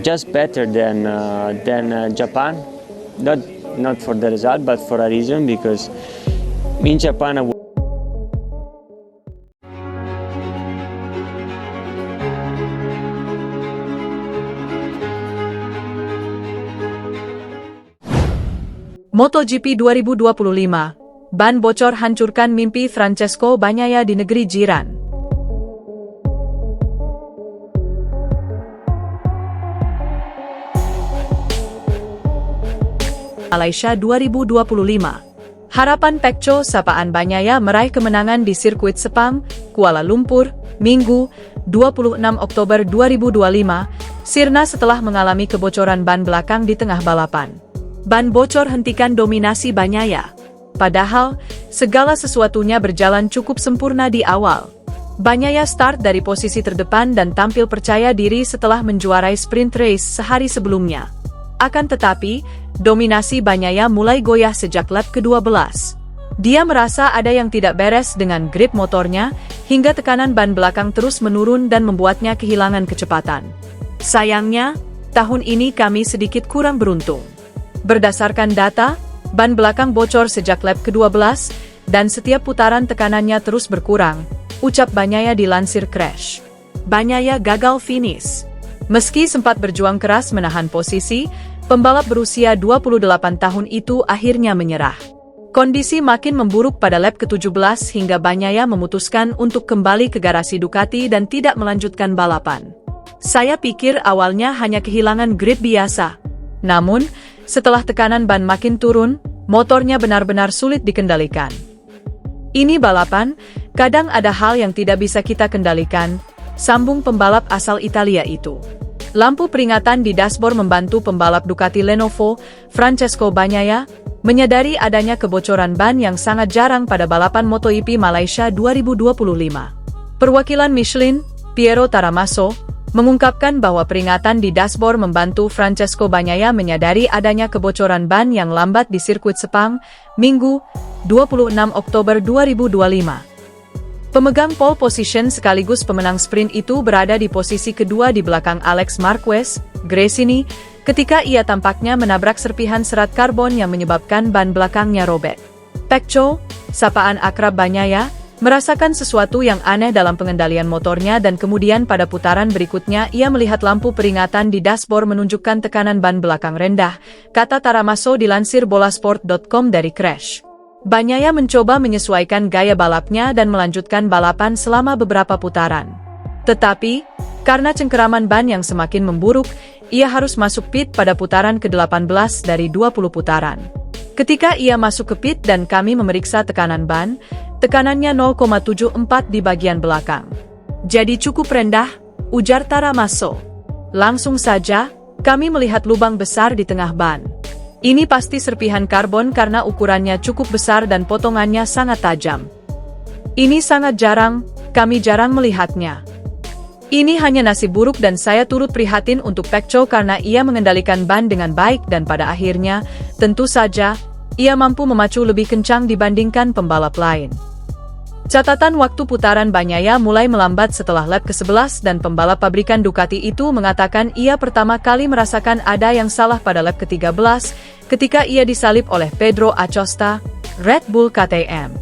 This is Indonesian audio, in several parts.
just better than Japan. Not for the result, but for a reason, because in Japan MotoGP 2025, ban bocor hancurkan mimpi Francesco Bagnaia di negeri jiran. Malaysia 2025. Harapan Pecco sapaan Bagnaia meraih kemenangan di sirkuit Sepang, Kuala Lumpur, Minggu, 26 Oktober 2025, sirna setelah mengalami kebocoran ban belakang di tengah balapan. Ban bocor hentikan dominasi Bagnaia. Padahal, segala sesuatunya berjalan cukup sempurna di awal. Bagnaia start dari posisi terdepan dan tampil percaya diri setelah menjuarai sprint race sehari sebelumnya. Akan tetapi, dominasi Bagnaia mulai goyah sejak lap ke-12. Dia merasa ada yang tidak beres dengan grip motornya, hingga tekanan ban belakang terus menurun dan membuatnya kehilangan kecepatan. Sayangnya, tahun ini kami sedikit kurang beruntung. Berdasarkan data, ban belakang bocor sejak lap ke-12, dan setiap putaran tekanannya terus berkurang, ucap Bagnaia dilansir Crash. Bagnaia gagal finish. Meski sempat berjuang keras menahan posisi, pembalap berusia 28 tahun itu akhirnya menyerah. Kondisi makin memburuk pada lap ke-17 hingga Bagnaia memutuskan untuk kembali ke garasi Ducati dan tidak melanjutkan balapan. Saya pikir awalnya hanya kehilangan grip biasa. Namun, setelah tekanan ban makin turun, motornya benar-benar sulit dikendalikan. Ini balapan, kadang ada hal yang tidak bisa kita kendalikan, sambung pembalap asal Italia itu. Lampu peringatan di dashboard membantu pembalap Ducati Lenovo, Francesco Bagnaia, menyadari adanya kebocoran ban yang sangat jarang pada balapan MotoGP Malaysia 2025. Perwakilan Michelin, Piero Taramasso, mengungkapkan bahwa peringatan di dashboard membantu Francesco Bagnaia menyadari adanya kebocoran ban yang lambat di sirkuit Sepang, Minggu, 26 Oktober 2025. Pemegang pole position sekaligus pemenang sprint itu berada di posisi kedua di belakang Alex Marquez, Gresini, ketika ia tampaknya menabrak serpihan serat karbon yang menyebabkan ban belakangnya robek. Pecco, sapaan akrab Bagnaia, merasakan sesuatu yang aneh dalam pengendalian motornya dan kemudian pada putaran berikutnya ia melihat lampu peringatan di dashboard menunjukkan tekanan ban belakang rendah, kata Taramasso dilansir bolasport.com dari Crash. Bagnaia mencoba menyesuaikan gaya balapnya dan melanjutkan balapan selama beberapa putaran. Tetapi, karena cengkeraman ban yang semakin memburuk, ia harus masuk pit pada putaran ke-18 dari 20 putaran. Ketika ia masuk ke pit dan kami memeriksa tekanan ban, tekanannya 0,74 di bagian belakang. Jadi cukup rendah, ujar Taramasso. Langsung saja, kami melihat lubang besar di tengah ban. Ini pasti serpihan karbon karena ukurannya cukup besar dan potongannya sangat tajam. Ini sangat jarang, kami jarang melihatnya. Ini hanya nasib buruk dan saya turut prihatin untuk Pecco karena ia mengendalikan ban dengan baik dan pada akhirnya, tentu saja, ia mampu memacu lebih kencang dibandingkan pembalap lain. Catatan waktu putaran Bagnaia mulai melambat setelah lap ke-11 dan pembalap pabrikan Ducati itu mengatakan ia pertama kali merasakan ada yang salah pada lap ke-13 ketika ia disalip oleh Pedro Acosta, Red Bull KTM.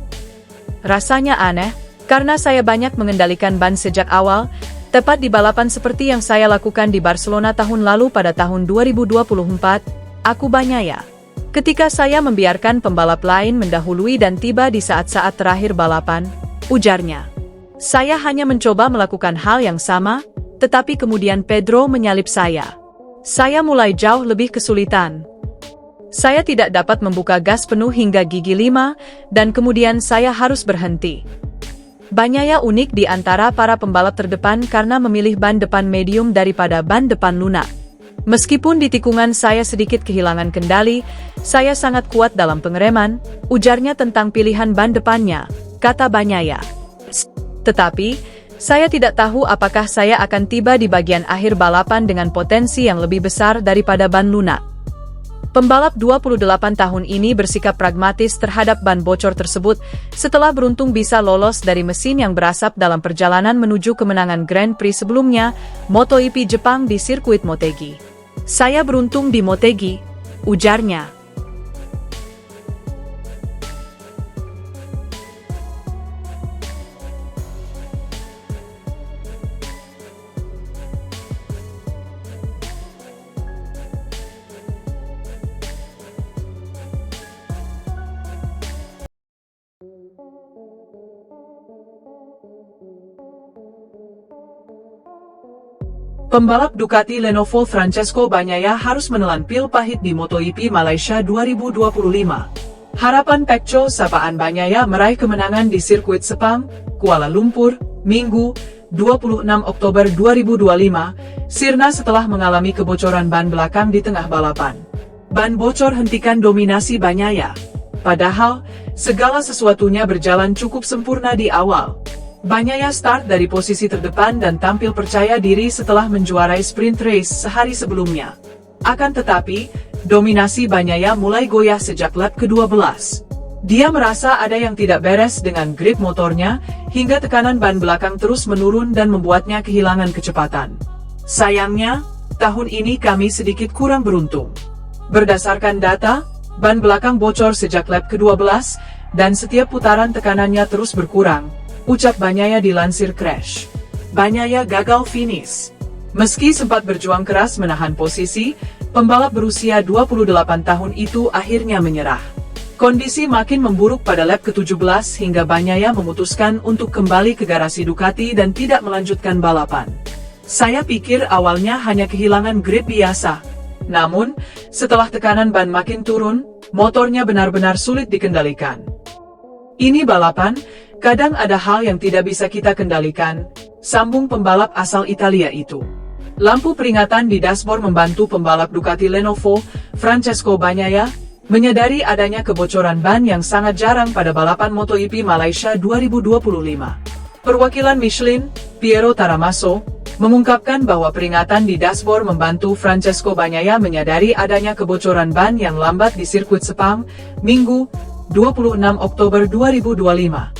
Rasanya aneh, karena saya banyak mengendalikan ban sejak awal, tepat di balapan seperti yang saya lakukan di Barcelona tahun lalu pada tahun 2024, aku Bagnaia. Ketika saya membiarkan pembalap lain mendahului dan tiba di saat-saat terakhir balapan, ujarnya. Saya hanya mencoba melakukan hal yang sama, tetapi kemudian Pedro menyalip saya. Saya mulai jauh lebih kesulitan. Saya tidak dapat membuka gas penuh hingga gigi 5, dan kemudian saya harus berhenti. Bagnaia unik di antara para pembalap terdepan karena memilih ban depan medium daripada ban depan lunak. Meskipun di tikungan saya sedikit kehilangan kendali, saya sangat kuat dalam pengereman, ujarnya tentang pilihan ban depannya, kata Bagnaia. Tetapi, saya tidak tahu apakah saya akan tiba di bagian akhir balapan dengan potensi yang lebih besar daripada ban lunak. Pembalap 28 tahun ini bersikap pragmatis terhadap ban bocor tersebut setelah beruntung bisa lolos dari mesin yang berasap dalam perjalanan menuju kemenangan Grand Prix sebelumnya, MotoGP Jepang di sirkuit Motegi. "Saya beruntung di Motegi," ujarnya. Pembalap Ducati Lenovo Francesco Bagnaia harus menelan pil pahit di MotoGP Malaysia 2025. Harapan Pecco sapaan Bagnaia meraih kemenangan di sirkuit Sepang, Kuala Lumpur, Minggu, 26 Oktober 2025, sirna setelah mengalami kebocoran ban belakang di tengah balapan. Ban bocor hentikan dominasi Bagnaia. Padahal, segala sesuatunya berjalan cukup sempurna di awal. Bagnaia start dari posisi terdepan dan tampil percaya diri setelah menjuarai sprint race sehari sebelumnya. Akan tetapi, dominasi Bagnaia mulai goyah sejak lap ke-12. Dia merasa ada yang tidak beres dengan grip motornya, hingga tekanan ban belakang terus menurun dan membuatnya kehilangan kecepatan. Sayangnya, tahun ini kami sedikit kurang beruntung. Berdasarkan data, ban belakang bocor sejak lap ke-12, dan setiap putaran tekanannya terus berkurang, ucap Bagnaia dilansir Crash. Bagnaia gagal finish. Meski sempat berjuang keras menahan posisi, pembalap berusia 28 tahun itu akhirnya menyerah. Kondisi makin memburuk pada lap ke-17 hingga Bagnaia memutuskan untuk kembali ke garasi Ducati dan tidak melanjutkan balapan. "Saya pikir awalnya hanya kehilangan grip biasa. Namun, setelah tekanan ban makin turun, motornya benar-benar sulit dikendalikan. Ini balapan, kadang ada hal yang tidak bisa kita kendalikan," sambung pembalap asal Italia itu. Lampu peringatan di dashboard membantu pembalap Ducati Lenovo, Francesco Bagnaia, menyadari adanya kebocoran ban yang sangat jarang pada balapan MotoGP Malaysia 2025. Perwakilan Michelin, Piero Taramasso, mengungkapkan bahwa peringatan di dashboard membantu Francesco Bagnaia menyadari adanya kebocoran ban yang lambat di sirkuit Sepang, Minggu, 26 Oktober 2025.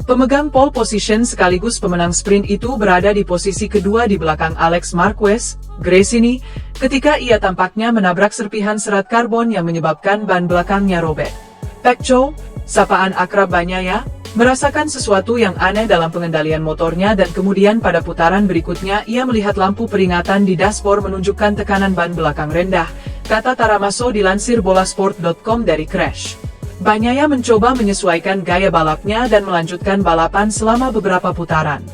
Pemegang pole position sekaligus pemenang sprint itu berada di posisi kedua di belakang Alex Marquez, Gresini, ketika ia tampaknya menabrak serpihan serat karbon yang menyebabkan ban belakangnya robek. Pecco, sapaan akrab Bagnaia, merasakan sesuatu yang aneh dalam pengendalian motornya dan kemudian pada putaran berikutnya ia melihat lampu peringatan di dashboard menunjukkan tekanan ban belakang rendah, kata Taramasso dilansir bolasport.com dari Crash. Bagnaia mencoba menyesuaikan gaya balapnya dan melanjutkan balapan selama beberapa putaran.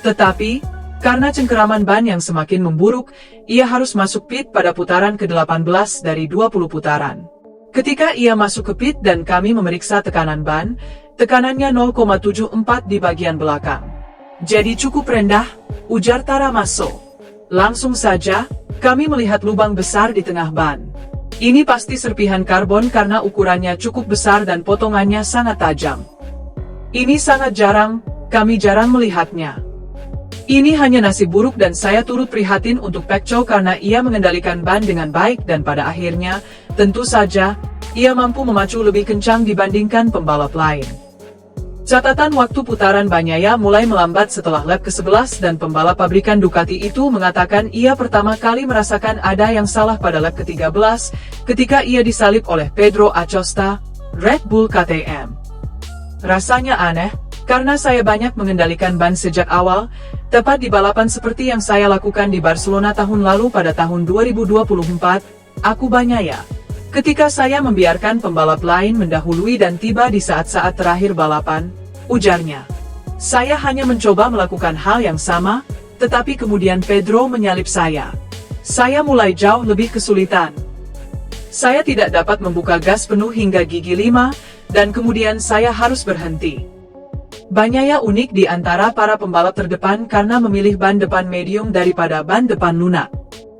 Tetapi, karena cengkeraman ban yang semakin memburuk, ia harus masuk pit pada putaran ke-18 dari 20 putaran. Ketika ia masuk ke pit dan kami memeriksa tekanan ban, tekanannya 0,74 di bagian belakang. "Jadi cukup rendah," ujar Taramasso. "Langsung saja, kami melihat lubang besar di tengah ban. Ini pasti serpihan karbon karena ukurannya cukup besar dan potongannya sangat tajam. Ini sangat jarang, kami jarang melihatnya. Ini hanya nasib buruk dan saya turut prihatin untuk Pecco karena ia mengendalikan ban dengan baik dan pada akhirnya, tentu saja, ia mampu memacu lebih kencang dibandingkan pembalap lain." Catatan waktu putaran Bagnaia mulai melambat setelah lap ke-11 dan pembalap pabrikan Ducati itu mengatakan ia pertama kali merasakan ada yang salah pada lap ke-13 ketika ia disalip oleh Pedro Acosta, Red Bull KTM. "Rasanya aneh, karena saya banyak mengendalikan ban sejak awal, tepat di balapan seperti yang saya lakukan di Barcelona tahun lalu pada tahun 2024, aku Bagnaia. Ketika saya membiarkan pembalap lain mendahului dan tiba di saat-saat terakhir balapan," ujarnya. "Saya hanya mencoba melakukan hal yang sama, tetapi kemudian Pedro menyalip saya. Saya mulai jauh lebih kesulitan. Saya tidak dapat membuka gas penuh hingga gigi 5, dan kemudian saya harus berhenti." Bagnaia unik di antara para pembalap terdepan karena memilih ban depan medium daripada ban depan lunak.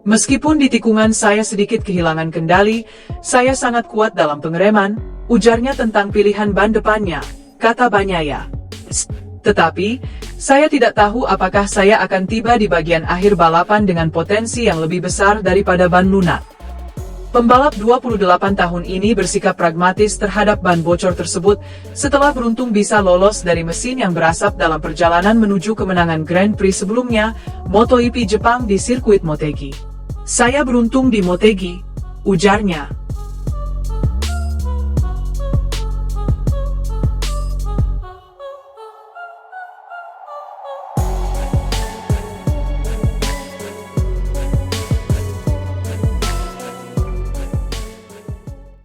"Meskipun di tikungan saya sedikit kehilangan kendali, saya sangat kuat dalam pengereman," ujarnya tentang pilihan ban depannya, kata Bagnaia. "Tetapi, saya tidak tahu apakah saya akan tiba di bagian akhir balapan dengan potensi yang lebih besar daripada ban lunak." Pembalap 28 tahun ini bersikap pragmatis terhadap ban bocor tersebut setelah beruntung bisa lolos dari mesin yang berasap dalam perjalanan menuju kemenangan Grand Prix sebelumnya, MotoGP Jepang di sirkuit Motegi. "Saya beruntung di Motegi," ujarnya.